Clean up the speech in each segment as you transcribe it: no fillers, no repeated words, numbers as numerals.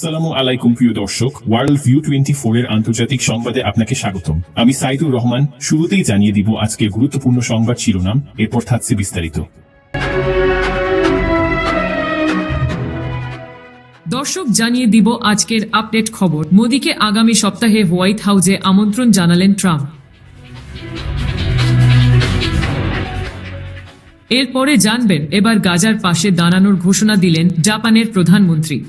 আসসালামু আলাইকুম প্রিয় দর্শক, ওয়ার্ল্ড ভিউ 24 এর আন্তর্জাতিক সংবাদে আপনাকে স্বাগতম। আমি সাইদুর রহমান। শুরুতেই জানিয়ে দিব আজকের গুরুত্বপূর্ণ সংবাদ শিরোনাম, এরপর থাকছে বিস্তারিত। দর্শক, জানিয়ে দিব আজকের আপডেট খবর। মোদিকে আগামী সপ্তাহে হোয়াইট হাউসে আমন্ত্রণ জানালেন ট্রাম্প। এরপরে জানবেন এবার গাজার পাশে দাঁড়ানোর ঘোষণা দিলেন জাপানের প্রধানমন্ত্রী।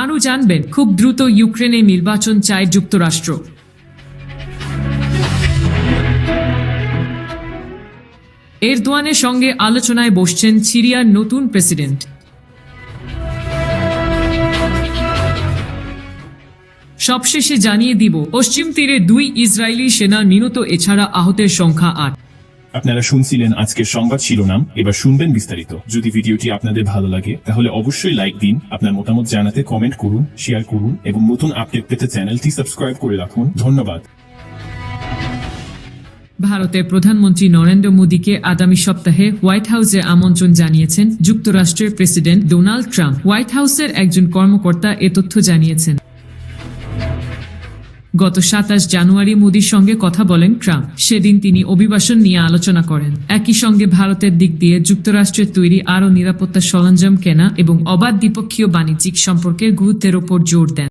আরও জানবেন খুব দ্রুত ইউক্রেনে নির্বাচন চায় যুক্তরাষ্ট্র। এরদোয়ানের সঙ্গে আলোচনায় বসছেন সিরিয়ার নতুন প্রেসিডেন্ট। সবশেষে জানিয়ে দিব পশ্চিম তীরে 2 ইসরায়েলি সেনা নিহত, এছাড়া আহতের সংখ্যা 8। আপনারা শুনছিলেন আজকের সংবাদ শিরোনাম, এবার শুনবেন বিস্তারিত। যদি ভিডিওটি আপনাদের ভালো লাগে তাহলে অবশ্যই লাইক দিন, আপনার মতামত জানাতে কমেন্ট করুন, শেয়ার করুন এবং নতুন আপডেট পেতে চ্যানেলটি সাবস্ক্রাইব করে রাখুন। ধন্যবাদ। ভারতের প্রধানমন্ত্রী নরেন্দ্র মোদীকে আগামী সপ্তাহে হোয়াইট হাউসে আমন্ত্রণ জানিয়েছেন যুক্তরাষ্ট্রের প্রেসিডেন্ট ডোনাল্ড ট্রাম্প। হোয়াইট হাউসের একজন কর্মকর্তা এ তথ্য জানিয়েছেন। গত 27 জানুয়ারি মোদির সঙ্গে কথা বলেন ট্রাম্প। সেদিন তিনি অভিবাসন নিয়ে আলোচনা করেন। একই সঙ্গে ভারতের দিক দিয়ে যুক্তরাষ্ট্রের তৈরি আরও নিরাপত্তা সরঞ্জাম কেনা এবং অবাধ দ্বিপক্ষীয় বাণিজ্যিক সম্পর্কের গুরুত্বের ওপর জোর দেন।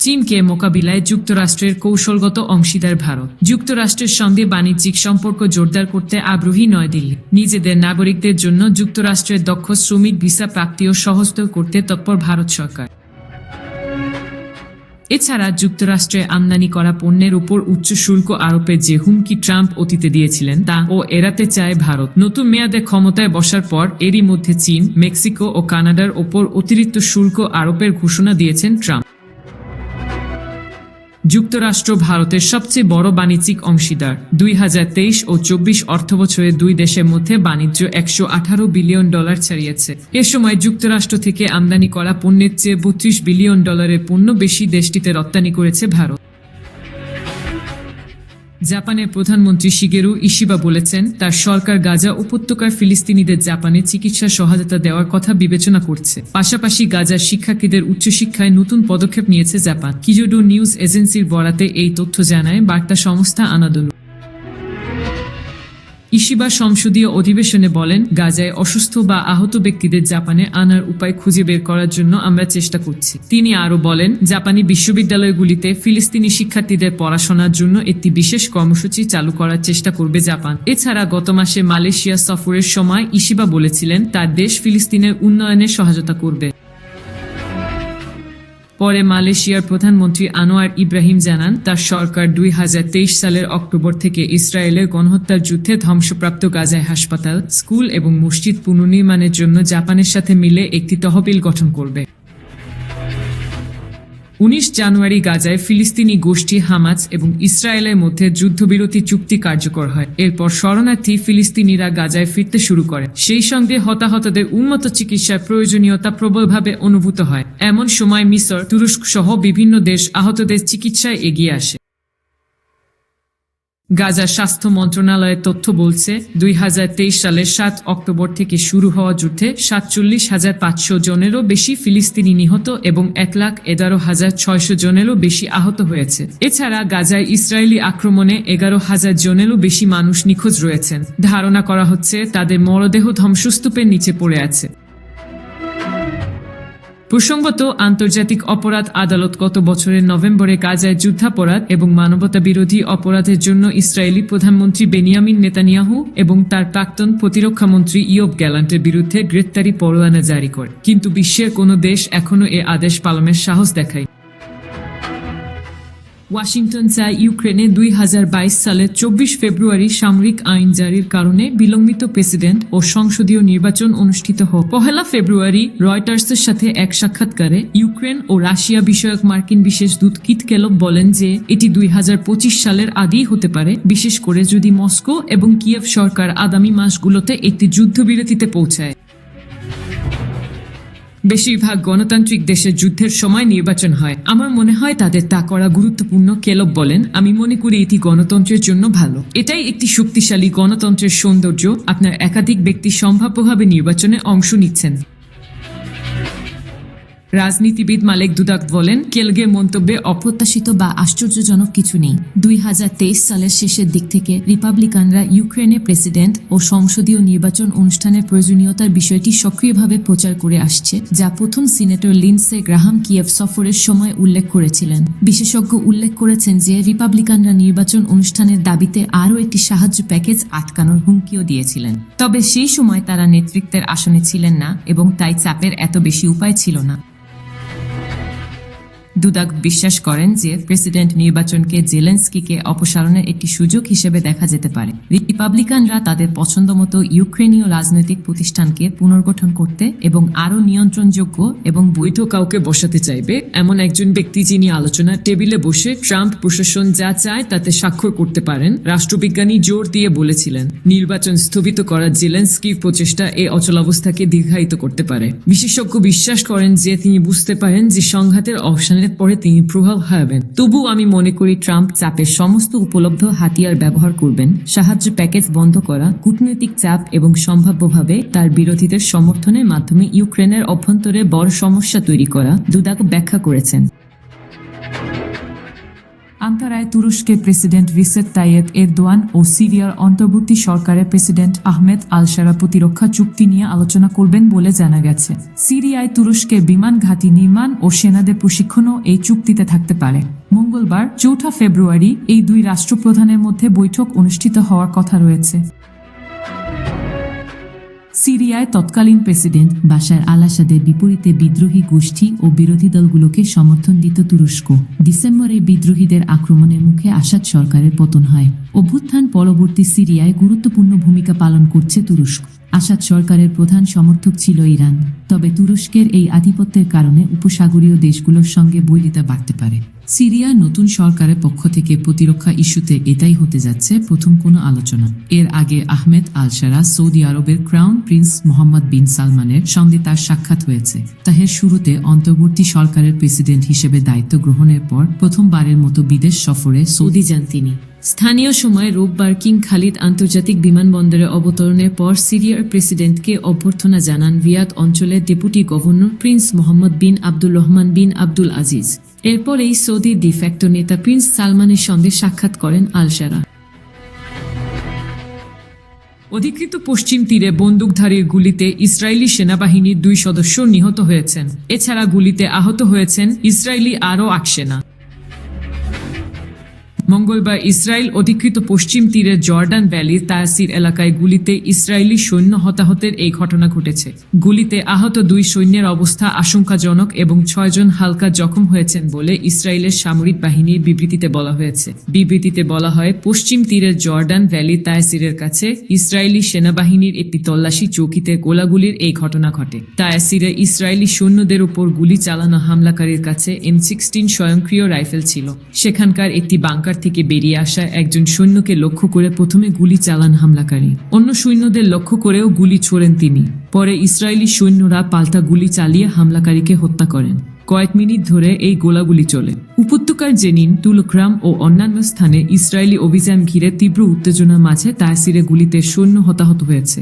চীনকে মোকাবিলায় যুক্তরাষ্ট্রের কৌশলগত অংশীদার ভারত। যুক্তরাষ্ট্রের সঙ্গে বাণিজ্যিক সম্পর্ক জোরদার করতে আগ্রহী নয়াদিল্লি। নিজেদের নাগরিকদের জন্য যুক্তরাষ্ট্রের দক্ষ শ্রমিক ভিসা প্রাপ্তিও সহজতর করতে তৎপর ভারত সরকার। এছাড়া যুক্তরাষ্ট্রে আমদানি করা পণ্যের উপর উচ্চ শুল্ক আরোপের যে হুমকি ট্রাম্প অতীতে দিয়েছিলেন তা ও এড়াতে চায় ভারত। নতুন মেয়াদে ক্ষমতায় বসার পর এরই মধ্যে চীন, মেক্সিকো ও কানাডার ওপর অতিরিক্ত শুল্ক আরোপের ঘোষণা দিয়েছেন ট্রাম্প। যুক্তরাষ্ট্র ভারতের সবচেয়ে বড় বাণিজ্যিক অংশীদার। 2023 ও 24 অর্থবছরে দুই দেশের মধ্যে বাণিজ্য $118 বিলিয়ন ছাড়িয়েছে। এ সময় যুক্তরাষ্ট্র থেকে আমদানি করা পণ্যের চেয়ে $32 বিলিয়ন পণ্য বেশি দেশটিতে রপ্তানি করেছে ভারত। জাপানের প্রধানমন্ত্রী শিগেরু ইশিবা বলেছেন তার সরকার গাজা উপত্যকার ফিলিস্তিনিদের জাপানে চিকিৎসা সহায়তা দেওয়ার কথা বিবেচনা করছে। পাশাপাশি গাজার শিক্ষার্থীদের উচ্চশিক্ষায় নতুন পদক্ষেপ নিয়েছে জাপান। কিজোডো নিউজ এজেন্সির বরাতে এই তথ্য জানায় বার্তা সংস্থা আনাদোলু। ইশিবা সংসদীয় অধিবেশনে বলেন, গাজায় অসুস্থ বা আহত ব্যক্তিদের জাপানে আনার উপায় খুঁজে বের করার জন্য আমরা চেষ্টা করছি। তিনি আরও বলেন, জাপানি বিশ্ববিদ্যালয়গুলিতে ফিলিস্তিনি শিক্ষার্থীদের পড়াশোনার জন্য একটি বিশেষ কর্মসূচি চালু করার চেষ্টা করবে জাপান। এছাড়া গত মাসে মালয়েশিয়া সফরের সময় ইশিবা বলেছিলেন তার দেশ ফিলিস্তিনের উন্নয়নে সহায়তা করবে। পরে মালয়েশিয়ার প্রধানমন্ত্রী আনোয়ার ইব্রাহিম জানান তার সরকার 2023 সালের অক্টোবর থেকে ইসরায়েলের গণহত্যার যুদ্ধে ধ্বংসপ্রাপ্ত গাজায় হাসপাতাল, স্কুল এবং মসজিদ পুনর্নির্মাণের জন্য জাপানের সাথে মিলে একটি তহবিল গঠন করবে। 19 জানুয়ারি গাজায় ফিলিস্তিনি গোষ্ঠী হামাস এবং ইসরায়েলের মধ্যে যুদ্ধবিরতি চুক্তি কার্যকর হয়। এরপর শরণার্থী ফিলিস্তিনিরা গাজায় ফিরতে শুরু করে। সেই সঙ্গে হতাহতদের উন্নত চিকিৎসার প্রয়োজনীয়তা প্রবলভাবে অনুভূত হয়। এমন সময় মিসর, তুরস্ক সহ বিভিন্ন দেশ আহতদের চিকিৎসায় এগিয়ে আসে। গাজার স্বাস্থ্য মন্ত্রণালয়ের তথ্য বলছে 2023 সালের 7 অক্টোবর থেকে শুরু হওয়া যুদ্ধে 47,500 জনেরও বেশি ফিলিস্তিনি নিহত এবং 1,11,600 জনেরও বেশি আহত হয়েছে। এছাড়া গাজায় ইসরায়েলি আক্রমণে 11,000 জনেরও বেশি মানুষ নিখোঁজ রয়েছেন। ধারণা করা হচ্ছে তাদের মরদেহ ধ্বংসস্তূপের নিচে পড়ে আছে। প্রসঙ্গত, আন্তর্জাতিক অপরাধ আদালত গত বছরের নভেম্বরে গাজায় যুদ্ধাপরাধ এবং মানবতাবিরোধী অপরাধের জন্য ইসরায়েলি প্রধানমন্ত্রী বেনিয়ামিন নেতানিয়াহু এবং তার প্রাক্তন প্রতিরক্ষামন্ত্রী ইয়োব গ্যালান্টের বিরুদ্ধে গ্রেপ্তারি পরোয়ানা জারি করে। কিন্তু বিশ্বের কোনো দেশ এখনও এ আদেশ পালনের সাহস দেখায়। ওয়াশিংটন চায় ইউক্রেনে 2022 সালের 24 ফেব্রুয়ারি সামরিক আইন জারির কারণে বিলম্বিত প্রেসিডেন্ট ও সংসদীয় নির্বাচন অনুষ্ঠিত হোক। 1 ফেব্রুয়ারি রয়টার্সের সাথে এক সাক্ষাৎকারে ইউক্রেন ও রাশিয়া বিষয়ক মার্কিন বিশেষ দূত কিট কেলব বলেন যে এটি 2025 সালের আগেই হতে পারে, বিশেষ করে যদি মস্কো এবং কিয়েভ সরকার আগামী মাসগুলোতে একটি যুদ্ধবিরতিতে পৌঁছায়। বেশিরভাগ গণতান্ত্রিক দেশে যুদ্ধের সময় নির্বাচন হয়। আমার মনে হয় তাদের তা করা গুরুত্বপূর্ণ। কেলব বলেন, আমি মনে করি এটি গণতন্ত্রের জন্য ভালো। এটাই একটি শক্তিশালী গণতন্ত্রের সৌন্দর্য। আপনার একাধিক ব্যক্তি সম্ভাব্যভাবে নির্বাচনে অংশ নিচ্ছেন। রাজনীতিবিদ মালেক দুদাক বলেন, কেলগের মন্তব্যে অপ্রত্যাশিত বা আশ্চর্যজনক কিছু নেই। 2023 সালের শেষের দিক থেকে রিপাবলিকানরা ইউক্রেনে প্রেসিডেন্ট ও সংসদীয় নির্বাচন অনুষ্ঠানের প্রয়োজনীয়তার বিষয়টি সক্রিয়ভাবে প্রচার করে আসছে, যা প্রথম সিনেটর লিন্ডসে গ্রাহাম কিয়েভ সফরের সময় উল্লেখ করেছিলেন। বিশেষজ্ঞ উল্লেখ করেছেন যে রিপাবলিকানরা নির্বাচন অনুষ্ঠানের দাবিতে আরও একটি সাহায্য প্যাকেজ আটকানোর হুমকিও দিয়েছিলেন। তবে সেই সময় তারা নেতৃত্বের আসনে ছিলেন না এবং তাই চাপের এত বেশি উপায় ছিল না। দুদাক বিশ্বাস করেন যে প্রেসিডেন্ট নির্বাচনকে জেলেনস্কিকে অপসারণের একটি সুযোগ হিসেবে দেখা যেতে পারে। রিপাবলিকানরা তাদের পছন্দমতো ইউক্রেনীয় রাজনৈতিক প্রতিষ্ঠানকে পুনর্গঠন করতে এবং আরও নিয়ন্ত্রণযোগ্য এবং বৈধ কাউকে বসাতে চাইবে, এমন একজন ব্যক্তি যিনি আলোচনার টেবিলে বসে ট্রাম্প প্রশাসন যা চায় তাতে স্বাক্ষর করতে পারেন। রাষ্ট্রবিজ্ঞানী জোর দিয়ে বলেছিলেন, নির্বাচন স্থগিত করা জেলেনস্কির প্রচেষ্টা এই অচলাবস্থাকে দীর্ঘায়িত করতে পারে। বিশেষজ্ঞ বিশ্বাস করেন যে তিনি বুঝতে পারেন যে সংঘাতের অবসানের পরে তিনি প্রভাব হারাবেন। তবু আমি মনে করি ট্রাম্প চাপের সমস্ত উপলব্ধ হাতিয়ার ব্যবহার করবেন, সাহায্য প্যাকেজ বন্ধ করা, কূটনৈতিক চাপ এবং সম্ভাব্যভাবে তার বিরোধীদের সমর্থনের মাধ্যমে ইউক্রেনের অভ্যন্তরে বড় সমস্যা তৈরি করা, দুদাক ব্যাখ্যা করেছেন। আঙ্কারায় তুরস্কের প্রেসিডেন্ট রিসেপ তাইয়েপ এরদোয়ান ও সিরিয়ার অন্তর্বর্তী সরকারের প্রেসিডেন্ট আহমেদ আল-শারা প্রতিরক্ষা চুক্তি নিয়ে আলোচনা করবেন বলে জানা গেছে। সিরিয়ায় তুরস্কের বিমান ঘাঁটি নির্মাণ ও সেনাদের প্রশিক্ষণও এই চুক্তিতে থাকতে পারে। মঙ্গলবার 4 ফেব্রুয়ারি এই দুই রাষ্ট্রপ্রধানের মধ্যে বৈঠক অনুষ্ঠিত হওয়ার কথা রয়েছে। সিরিয়ায় তৎকালীন প্রেসিডেন্ট বাশার আল আসাদের বিপরীতে বিদ্রোহী গোষ্ঠী ও বিরোধী দলগুলোকে সমর্থন দিত তুরস্ক। ডিসেম্বরে বিদ্রোহীদের আক্রমণের মুখে আসাদ সরকারের পতন হয়। অভ্যুত্থান পরবর্তী সিরিয়ায় গুরুত্বপূর্ণ ভূমিকা পালন করছে তুরস্ক। আসাদ সরকারের প্রধান সমর্থক ছিল ইরান। তবে তুরস্কের এই আধিপত্যের কারণে উপসাগরীয় দেশগুলোর সঙ্গে বৈরিতা বাড়তে পারে। সিরিয়ার নতুন সরকারের পক্ষ থেকে প্রতিরক্ষা ইস্যুতে এটাই হতে যাচ্ছে প্রথম কোনো আলোচনা। এর আগে আহমেদ আল-শারা সৌদি আরবের ক্রাউন প্রিন্স মোহাম্মদ বিন সালমানের সঙ্গে তার সাক্ষাৎ হয়েছে। তাহের শুরুতে অন্তর্বর্তী সরকারের প্রেসিডেন্ট হিসেবে দায়িত্ব গ্রহণের পর প্রথমবারের মতো বিদেশ সফরে সৌদি যান তিনি। স্থানীয় সময় রোববার কিং খালিদ আন্তর্জাতিক বিমানবন্দরে অবতরণের পর সিরিয়ার প্রেসিডেন্টকে অভ্যর্থনা জানান রিয়াদ অঞ্চলের ডেপুটি গভর্নর প্রিন্স মোহাম্মদ বিন আব্দুল রহমান বিন আব্দুল আজিজ। এরপর এই সৌদি ডিফ্যাক্টো নেতা প্রিন্স সালমানের সঙ্গে সাক্ষাৎ করেন আল-শারা। অধিকৃত পশ্চিম তীরে বন্দুকধারীর গুলিতে ইসরায়েলি সেনাবাহিনীর 2 সদস্য নিহত হয়েছেন। এছাড়া গুলিতে আহত হয়েছেন ইসরায়েলি আরও 8 সেনা। মঙ্গলবার ইসরায়েল অধিকৃত পশ্চিম তীরের জর্ডান ভ্যালির তায়াসির এলাকায় গুলিতে ইসরায়েলি সৈন্য হতাহতের এই ঘটনা ঘটেছে। গুলিতে আহত 2 সৈন্যের অবস্থা আশঙ্কাজনক এবং 6 জন হালকা জখম হয়েছেন বলে ইসরায়েলের সামরিক বাহিনীর বিবৃতিতে বলা হয়েছে। বিবৃতিতে বলা হয়, পশ্চিম তীরের জর্ডান ভ্যালির তায়াসিরের কাছে ইসরায়েলি সেনাবাহিনীর একটি তল্লাশি চৌকিতে গোলাগুলির এই ঘটনা ঘটে। তায়াসিরে ইসরায়েলি সৈন্যদের উপর গুলি চালানো হামলাকারীর কাছে M16 স্বয়ংক্রিয় রাইফেল ছিল। সেখানকার একটি বাংকার থেকে বেরিয়ে আসা একজন সৈন্যকে লক্ষ্য করে প্রথমে গুলি চালান হামলাকারী। অন্য সৈন্যদের লক্ষ্য করেও গুলি ছোড়েন তিনি। পরে ইসরায়েলি সৈন্যরা পাল্টা গুলি চালিয়ে হামলাকারীকে হত্যা করেন। কয়েক মিনিট ধরে এই গোলাগুলি চলে। উপত্যকার জেনিন, তুলক্রাম ও অন্যান্য স্থানে ইসরায়েলি অভিযান ঘিরে তীব্র উত্তেজনার মাঝে তায়াসিরে গুলিতে সৈন্য হতাহত হয়েছে।